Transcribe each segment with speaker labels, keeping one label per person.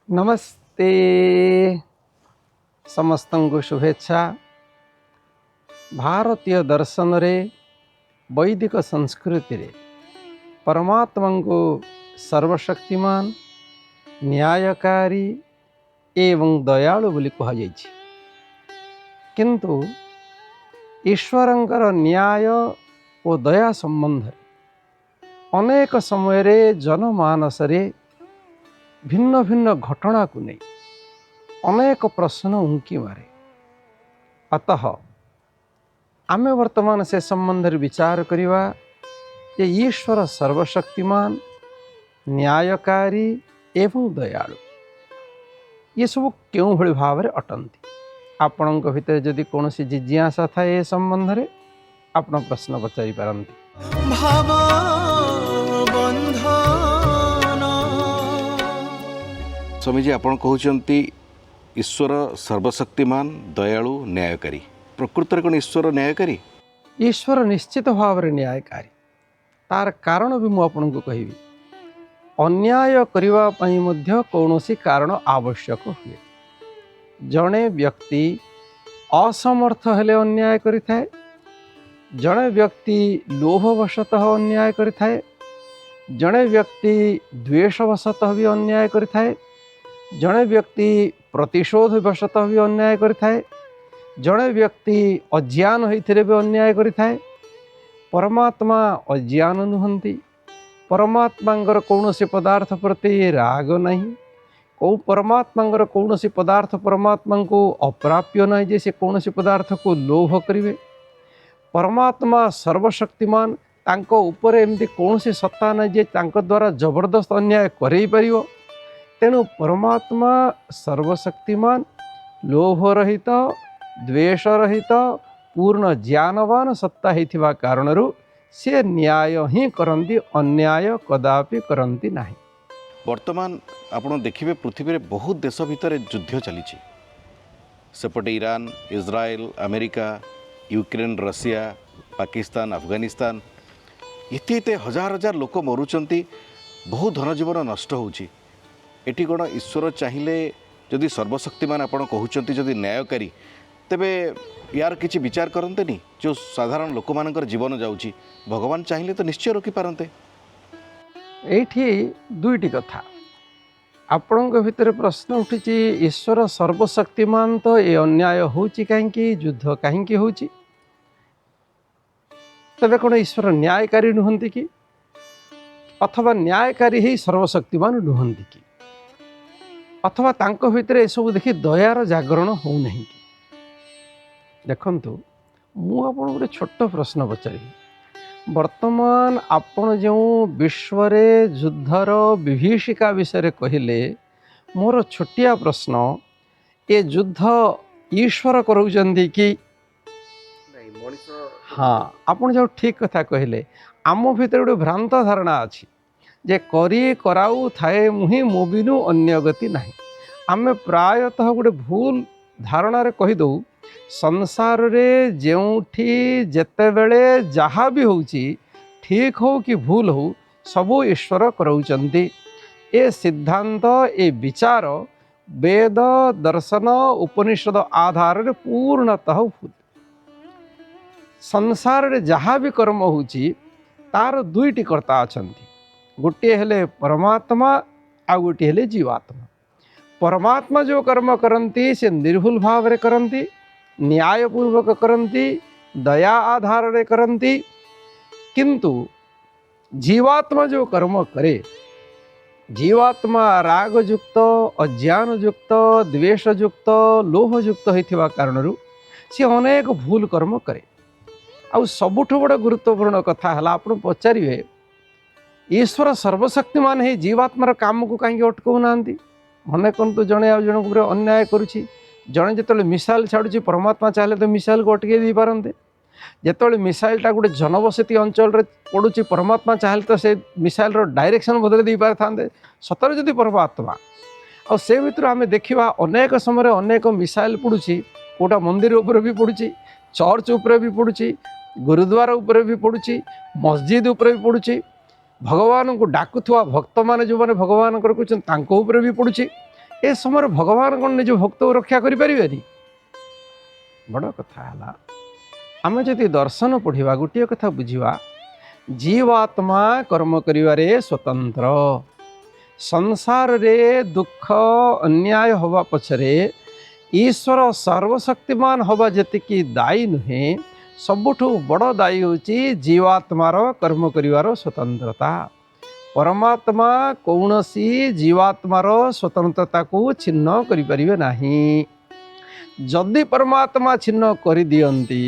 Speaker 1: नमस्ते समस्त को शुभेच्छा। भारतीय दर्शन रे वैदिक संस्कृति रे परमात्मा को सर्वशक्तिमान न्यायकारी एवं दयालु बोली कहा जाइछि। किंतु ईश्वरंकर न्याय और दया संबंध अनेक समय रे जनमानस रे भिन्न भिन्न घटना को नहीं अनेक प्रश्न उंकी मारे। अतः आमे वर्तमान से संबंध विचार करिवा जे ईश्वर सर्वशक्तिमान न्यायकारी एवं दयालु ये सब क्यों भली भाव रे अटंती। आपणक भितर जदि कौन सी जिज्ञासा थाए ए संबंध रे आपण प्रश्न पचारि पारंती।
Speaker 2: स्वामीजी आपण कहते ईश्वर सर्वशक्तिमान दयालु न्यायकारी। प्रकृत में कौन ईश्वर न्यायकारी?
Speaker 1: ईश्वर निश्चित भाव रे न्यायकारी। तार कारण भी मु आपनको कहिबी। अन्याय करिवा पई मध्य कौनसी कारण आवश्यक हुए। जड़े व्यक्ति असमर्थ हेले अन्याय करि थाए, जड़े व्यक्ति लोभवशतः अन्याय करि थाए, जड़े व्यक्ति द्वेषवशतः भी अन्याय करि थाए, जड़े व्यक्ति प्रतिशोध वशतः भी अन्याय करि थाए, जड़े व्यक्ति अज्ञान होइथिरे भी अन्याय करि थाए। परमात्मा अज्ञान नुहंती। परमात्मांगर कौनसी पदार्थ प्रति राग नहीं। कौ परमात्मांगर कौनसी पदार्थ परमात्मा को अप्राप्य नहीं जे से कौनसी पदार्थ को लोभ करिवे। परमात्मा सर्वशक्तिमान तांको ऊपर एमती कौनसी सत्ता नहीं जे तांको द्वारा जबरदस्त अन्याय करई परिवो। तेणु परमात्मा सर्वशक्तिमान लोभ रहित द्वेष रहित पूर्ण ज्ञानवान सत्ता होइथिबा कारणरू से न्याय ही करंती, अन्याय कदापि करंती नहीं।
Speaker 2: वर्तमान आपण देखिए पृथ्वी में बहुत देश भितर युद्ध चली सेपटे Iran, Israel, America, Ukraine, Russia, Pakistan, Afghanistan इते हजार हजार लोक मरुचंती। बहुत धनजीवन नष्ट होची। एटी कौन ईश्वर चाहिए जदि सर्वशक्तिमान आपण कहते जदि न्यायकारी तेबे यार किसी विचार करते जो साधारण लोक मानकर जीवन जाऊँगी भगवान चाहिए तो निश्चय रोकी पारते।
Speaker 1: एठी दुईटी कथा आपणक भितर प्रश्न उठी। ईश्वर सर्वशक्तिमान तो ये अन्याय होची कहीं युद्ध कहीं होची तबे कौन ईश्वर न्यायकारी नुहंती कि अथवा न्यायकारी ही सर्वशक्तिमान नुहंती कि अथवा तांको भितर ए सब देखि दयार जागरण हो नहीं कि। देखंतु मु आपन गोटे छोट प्रश्न पचारि। वर्तमान आपण जो विश्व रे युद्धर विभीषिका विषय कहले मोर छोटिया प्रश्न ये युद्ध ईश्वर करूचंदी कि? हाँ, आपण जो ठीक कथा कहले आम भितर गोटे भ्रांत धारणा अच्छी जे करी कराऊ थाए मुही मो बिनु अन्य गति नहीं। आमे प्रायतः गोटे भूल धारणा रे कही दऊ संसार रे जेउठी जेतेबेले जहाँ भी होची ठीक हो कि भूल हो सबू ईश्वर कराउचंती। ए सिद्धांत ए विचार वेद दर्शन उपनिषद आधार रे पूर्णतः भूल। संसार रे जहाँ भी कर्म होची तार दुईटी कर्ता अछंती। गोटे हेले परमात्मा आ गोटे हेले जीवात्मा। परमात्मा जो कर्म करती से निर्भुल भाव रे करती, न्यायपूर्वक करती, दया आधार रे करती। किंतु जीवात्मा जो कर्म करे जीवात्मा रागयुक्त अज्ञानयुक्त द्वेषयुक्त लोभयुक्त होइथिबा कारणरू से अनेक भूल कर्म करे। आ सबुठ बड़ गुरुत्वपूर्ण कथा है आपण पचारे ईश्वर सर्वशक्तिमान है जीवात्मार काम को कहीं अटकाऊ ना। मन करतु जड़े आ जन अन्याय करुच्ची जड़े जो मिसाइल छाड़ुची परमात्मा चाहिए तो मिसाइल को अटके दे पारते। जिते मिसाइलटा गोटे जनबसती अंचल पड़ुची परमात्मा चाहिए तो से मिसाइल डायरेक्शन बदल दे पारि था। सतर जदि परमात्मा आ से भर आम देखा अनेक समय अनेक मिसाइल पड़ुची कोटा मंदिर उपर भी पड़ुची, चर्च उपर भी पड़ुची, गुरुद्वार उपर भी पड़ुची, मस्जिद उपर भी पड़ुची, भगवान को डाकुवा भक्त मैंने जो मैंने भगवान भी पड़ुची। ए समय भगवान कौन निज भक्त को रक्षा करें? बड़ कथा है आम जदि दर्शन पढ़ा गोटे कथा बुझा जीवात्मा कर्म करिवारे स्वतंत्र संसार रे दुख अन्याय हवा पछरे ईश्वर सर्वशक्तिमान हवा जेतिकी दायी नुहे सबुठु बड़ दायी होची जीवात्मार कर्म करिवार स्वतंत्रता। परमात्मा कौनसी जीवात्मार स्वतंत्रता को छिन्न करि परिबे नाही। जदि परमात्मा छिन्न कर दियंती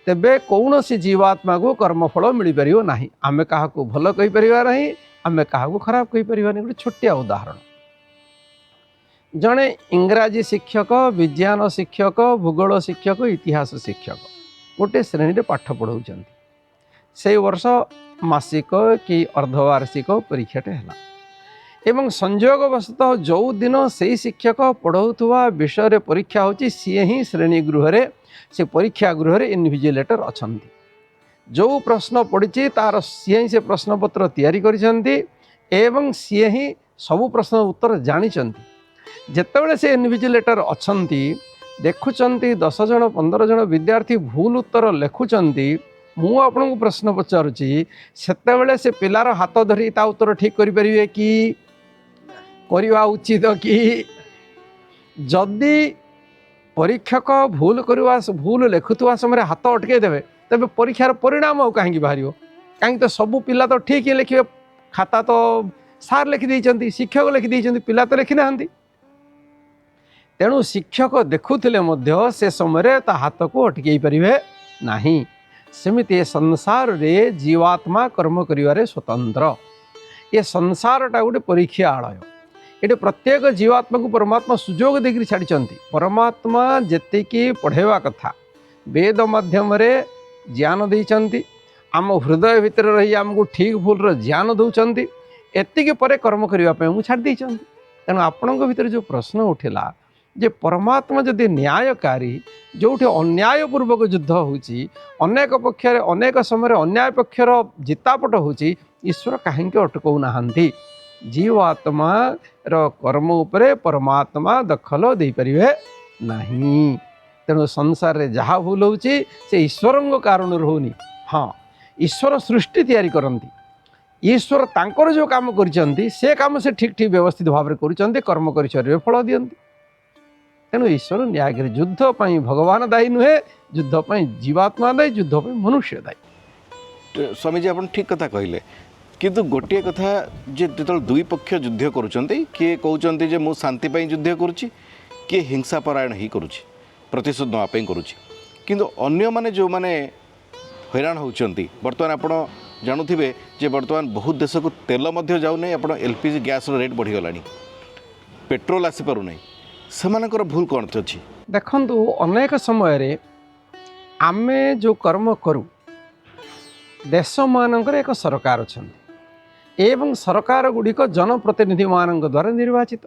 Speaker 1: तेबे कौनसी जीवात्मा को कर्मफल मिल पार ना। आम क्या भल कहीपर ना, आम क्या खराब कहीपर ना। गोटे छोटिया उदाहरण, जड़े इंग्राजी शिक्षक, विज्ञान शिक्षक, भूगोल शिक्षक, इतिहास शिक्षक गोटे श्रेणी पाठ पढ़ाऊँ से वर्ष मासिक कि अर्धवार्षिक परीक्षाटे है एवं संयोगवशतः जो दिन से शिक्षक पढ़ाऊवा विषय परीक्षा होची सी ही श्रेणी गृह से परीक्षा गृह इनविजिलेटर अच्छा जो प्रश्न पड़ी तार सी ही से प्रश्नपत्र तैयारी करिसेंती एवं सी ही सबू प्रश्न उत्तर जानिचंती। जेतेबेले से इनविजिलेटर अच्छा देखुचंती 10 जन 15 जन विद्यार्थी भूल उत्तर लिखुचंती, मु आपन को प्रश्न पचारुची सेतेबेले से पिलार हाथ धरी ता उत्तर ठीक करि परिबे कि करवा उचित कि? जदि परीक्षक भूल करवा भूल लिखुवा समय हाथ अटके देवे तेरे परीक्षार परिणाम आ कहीं बाहर कहीं तो सबू पिला तो ठीक ही लिखे, खाता तो सार लिखिदे शिक्षक लिखिदे पिला तो लिखि ना। तेणु शिक्षक देखुले से समय ता हाथ को अटकई पारे ना। सेमिति संसार रे जीवात्मा कर्म करिवारे स्वतंत्र। ये संसारटा गोटे परीक्षा आलय। ये प्रत्येक जीवात्मा को परमात्मा सुजोग देकर छाड़ी। परमात्मा जेतिकी पढ़ेवा कथा वेद माध्यम ज्ञान देइचंती, आम हृदय भितर रही आमको ठीक भूल ज्ञान दौरान एतिक पर कर्म करने छाड़ देइचंती। तेणु आपण भीतर जो प्रश्न उठिला जे परमात्मा जदि न्यायकारी जो अन्यायपूर्वक युद्ध होची अनेक पक्षर अनेक समय अन्याय पक्षर जितापट होची ईश्वर कहीं अटकौ नाहांती। जीवात्मा कर्म उपरे परमात्मा दखल दे परिवे नहीं। तेणु संसार रे जहाँ भूल होची से ईश्वर कारण होनी। हाँ, ईश्वर सृष्टि तैयारी करती, ईश्वर तांकर जो काम करचंती से काम से ठीक ठीक व्यवस्थित भाव में करचंती, कर्म कर शरीर फल दियंती। तेणु ईश्वर न्यायकारी युद्ध पाई भगवान दायी नुहे, युद्ध पाई जीवात्मा दायी, युद्ध पाई मनुष्य दायी।
Speaker 2: स्वामीजी आप ठीक कथा कहले, किंतु गोटे कथा जे जो दुई पक्ष युद्ध करुँचे किए कहते जे मु शांति पाई युद्ध करुँची, किए हिंसा परायण ही करुँची, प्रतिशोध नापी करुँची, किंतु अन्य माने जो माने हैरान होती बर्तमान आप जानुवे जे बर्तमान बहुत देश को तेल जाऊना आप एलपीजी गैस रेट बढ़ीगला, पेट्रोल आसीपार नहीं, सेमानकर भूल कौन अच्छी?
Speaker 1: देखु अनेक समय आमे जो कर्म करूँ देश मानकर एक सरकार अच्छा एवं सरकार गुड़िक जनप्रतिनिधि मान द्वारा निर्वाचित।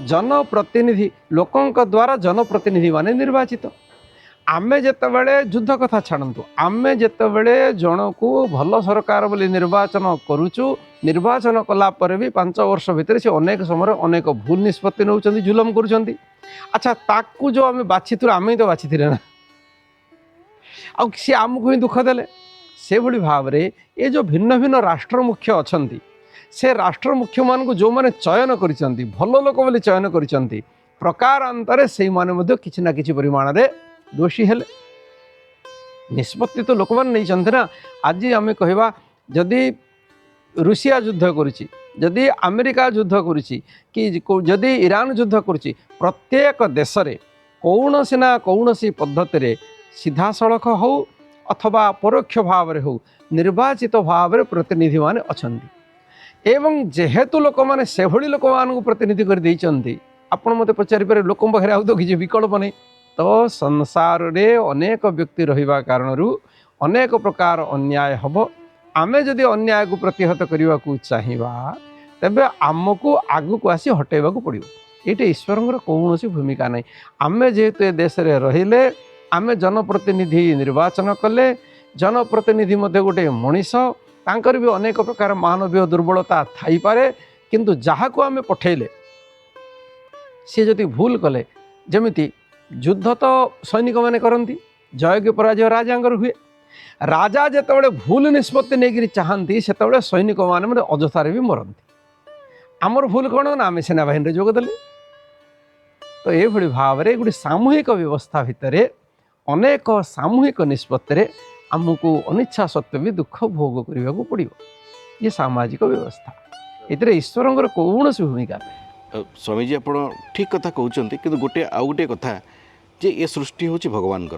Speaker 1: जनप्रतिनिधि लोकों द्वारा जनप्रतिनिधि माने निर्वाचित। आमे जेतेबेले युद्ध कथा छाड़ू, आमे जेतेबेले जन को भल सरकार बोली निर्वाचन करुचु, निर्वाचन कलापर भी 5 वर्ष भितर से अनेक समय अनेक भूल निष्पत्ति नौ जुलम करुँच। अच्छा, ताकू जो आम बाछी आम ही तो बाछी ना, आ सी आमको ही दुख देले। से भली भाव रे ये जो भिन्न भिन्न राष्ट्र मुख्य अच्छा से राष्ट्र मुख्य मान को जो मैंने चयन करिसेंती भल लोक बोली चयन करिसेंती प्रकारांतरे से माने किछि ना किछि परिमाण रे दोषी हेले। निष्पत्ति तो लोक मैंने नहीं ना। आज आम कहवा जदि रूसिया युद्ध करुच्ची, जदि अमेरिका युद्ध करुच्ची, कि जदि ईरान युद्ध करुच्ची, प्रत्येक देश रे कौनसी ना कौनसी पद्धति सीधा सड़क हो अथवा परोक्ष भाव रे हो निर्वाचित भाव रे प्रतिनिधि माने अछंती। एवं जेहेतु लोक मैंने से भली लोक मान प्रतिनिधि कर देइचंती, आपण मते पचारि पारे लोक पाखे आउ तो किसी विकल्प नहीं। तो संसार रे अनेक व्यक्ति रहिबा कारणरू अनेक प्रकार अन्याय हब। आमे जदि अन्याय को प्रतिहत करने को चाहिए तेबे आमको आगु को आसी हटेबा को पड़ो। ये ईश्वर कौन भूमिका नहीं। आमे जेहेतु देश रे रहिले, आमे जनप्रतिनिधि निर्वाचन कले, जनप्रतिनिधि मध्य गोटे मनीष तांकर भी अनेक प्रकार मानवीय दुर्बलता थाई पारे, किंतु जहाँ को आमे पठेले सी जदि भूल कले जमिति युद्ध तो सैनिक मैंने करती जय कि पराजय राजांगर हुए राजा जिते भूल निष्पत्ति नहीं चाहती से सैनिक मैंने अजथार भी मरती आमर भूल कौन ना आम सेनाबाहिनी जोगदेले तो ये भाव में गोटे सामूहिक व्यवस्था भितर अनेक सामूहिक निष्पत्ति आमको अनिच्छा सत्वे भी दुख भोग करने को पड़ो ये सामाजिक व्यवस्था ये ईश्वर कौन भूमिका
Speaker 2: स्वामी जी आप ठीक कथा कहते कि गोटे आउ गोटे कथा जे ये सृष्टि हूँ भगवान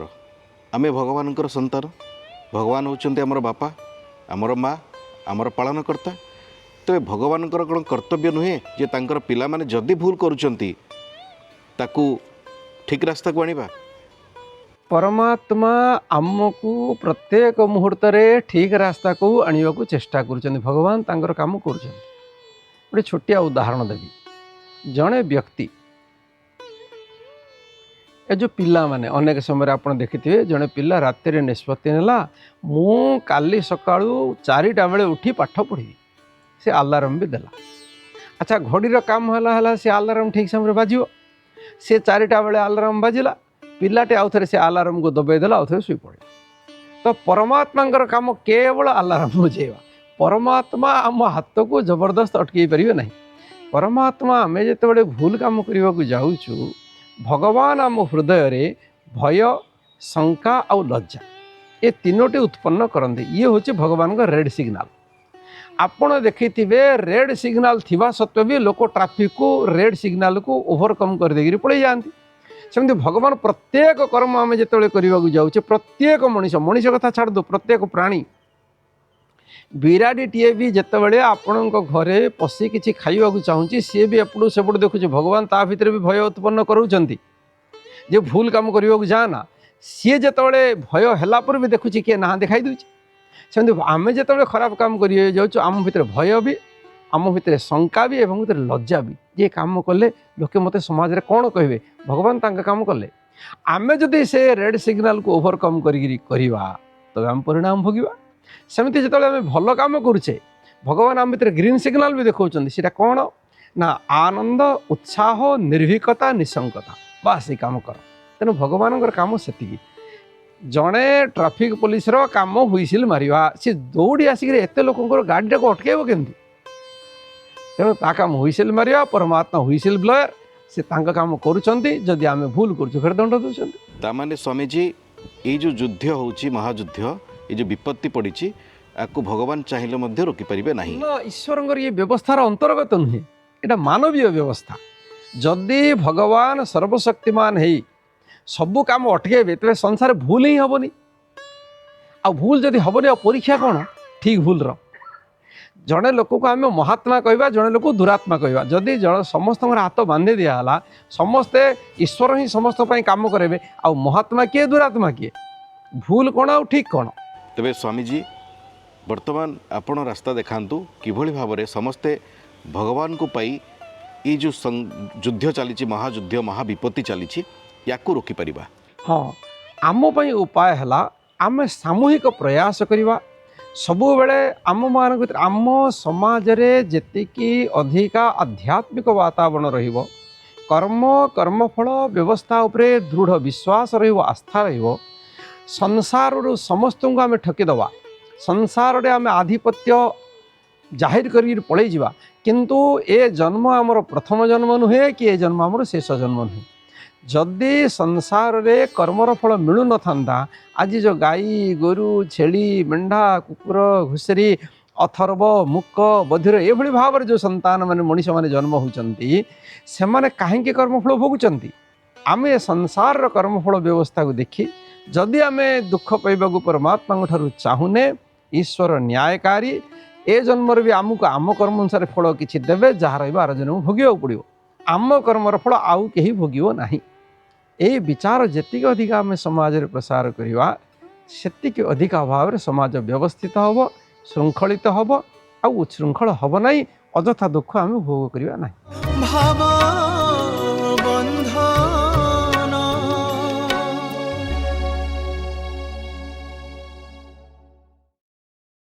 Speaker 2: आमे भगवान संतान भगवान होउछन्ते आमर बापा आमर माँ आमर पालनकर्ता तो भगवान कौन कर्तव्य नुहे जे तांकर पिला माने जदि भूल करुछन्ति ताकू ठीक रास्ता को आनिबा
Speaker 1: परमात्मा आमको प्रत्येक मुहूर्त रे ठीक रास्ता को आनिबा को चेष्टा करुछन्ति भगवान तांकर काम करुछन्ति गोटे छोटिया उदाहरण देवी जड़े व्यक्ति ए जो पिला माने अनेक समय आप देखिए जड़े पिला राति निष्पत्ति नेला मु काली सकाळू 4टा बेले उठी पाठ पढ़ी से आलार्म भी देला अच्छा घड़ीर काम है से आलार्म ठीक समय बाजियो से 4टा बेले आलार्म बाजिला पिलाटे आउ थे से आलार्म को दबाई देला आउ थे शुई पड़े तो परमात्मा काम केवल आलार्म बुझेवा परमात्मा आम हाथ को जबरदस्त अटकई पारे ना परमात्मा आम जो भूल काम करने को जाऊँ भगवान आम हृदय रे भय शंका और लज्जा ये तीनोटी उत्पन्न करते ये हूँ भगवान का रेड सिग्नाल आपण देखिथिबे रेड सिग्नाल थिबा सत्वे भी लोक ट्राफिक को रेड सिग्नाल को ओवरकम कर देगिरी पड़े जाती सेमती भगवान प्रत्येक कर्म आम जो करने जाऊे प्रत्येक मनीष कथा छाड़ दो प्रत्येक प्राणी बिराड़ीटे भी जितेबाला आपण घरे पशि किसी खाइबा चाहूँगी सी भी एपटू सेपटू देखुचे भगवान ता भीतर भी भय उत्पन्न करूँगी जे भूल काम करने को जाना सी जितेबाला भय है भी देखुची किए ना दिखाई दूचे सेमती आम जो खराब काम कर जाऊँ आम भीतर भय भी आम भीतर शंका भी एवं भीतर लज्जा भी ये काम कले लोके मत समाज रे कौन कहे भगवान तांका काम कले आम जदि से रेड सिग्नाल को ओवरकम करवा तो आम परिणाम भोगिबा सेमती जो आम भल कम करुचे भगवान आम भीतर ग्रीन सिग्नाल भी देखा सीटा कौन ना आनंद उत्साह निर्भीकता निशंकता बास ये कम कर तेणु भगवान काम से जड़े ट्राफिक पुलिस काम हुईसिल मारिबा सी दौड़ी आसिक एत लोक गाड़ी को अटकेब केमती तेणु ता काम हुईसिल मारिबा परमात्मा हुईसिल ब्लोयर से तांका काम करुछंती जदि आमे भूल करूछु फेर दंड दउछंती
Speaker 2: तामाने स्वामी जी ये जो युद्ध होउची महायुद्ध ये जो विपत्ति पड़ी आपको भगवान चाहिए मध्य रोकी पारे ना
Speaker 1: ईश्वर ये व्यवस्थार अंतर्गत नुहे यहाँ मानवीय व्यवस्था जदि भगवान सर्वशक्तिमान है सबू काम अटकेबे तेज संसार भूल ही हेनी आ भूल जदि हेनी परीक्षा कौन ठीक भूल जड़े लोक को आम महात्मा कहवा जड़े लोक दुरात्मा कहवा जदि समस्त हाथ बांधि दिहला समस्ते ईश्वर ही समस्त काम करेंगे आ महात्मा किए दुरात्मा किए भूल कौन आ ठीक कौन
Speaker 2: तेरे स्वामी जी वर्तमान आपण रास्ता देखातु किभली भाव में समस्ते भगवान को पाई ये जो युद्ध चली महायुद्ध महाविपत्ति चली या रोकी पारिबा
Speaker 1: हाँ आम पई उपाय है आम सामूहिक प्रयास करवा सबु बेले आम मान आम समाज रे जेतिकी अधिका आध्यात्मिक वातावरण रहिबो कर्म कर्मफल व्यवस्था उपरे दृढ़ विश्वास रहिबो आस्था रहिबो संसार समस्त को आम ठकीदवा संसार रे आम आधिपत्य जाहिर कर पलि जावा किंतु ए जन्म आमर प्रथम जन्म नुहे कि ए जन्म आमर शेष जन्म नुहे जदि संसार रे कर्मर फल मिलू न था आज जो गाई गोरु छेली मेंढा कुकुर घुसरी अथर्व मुक बधिर ये भाव में जो संतान माने मनीष माने जन्म होती से माने कहीं कर्मफल भोगुंट आम संसार कर्मफल व्यवस्था को देखी जदि आम दुख पाइबा परमात्मा ठारू चाहूने ईश्वर न्यायकारी ए जन्म भी आमको आम कर्म अनुसार फल किसी देवे जहाँ रहा जन्म भोग पड़ो आम कर्मर फल आउ कहीं भोग ना यही विचार जी अधिक आम समाज रे प्रसार करवा से अधिक भाव में समाज व्यवस्थित हम श्रृंखलित हम आ उच्छृंखल हम ना अजथा दुख आम भोग करवा ना।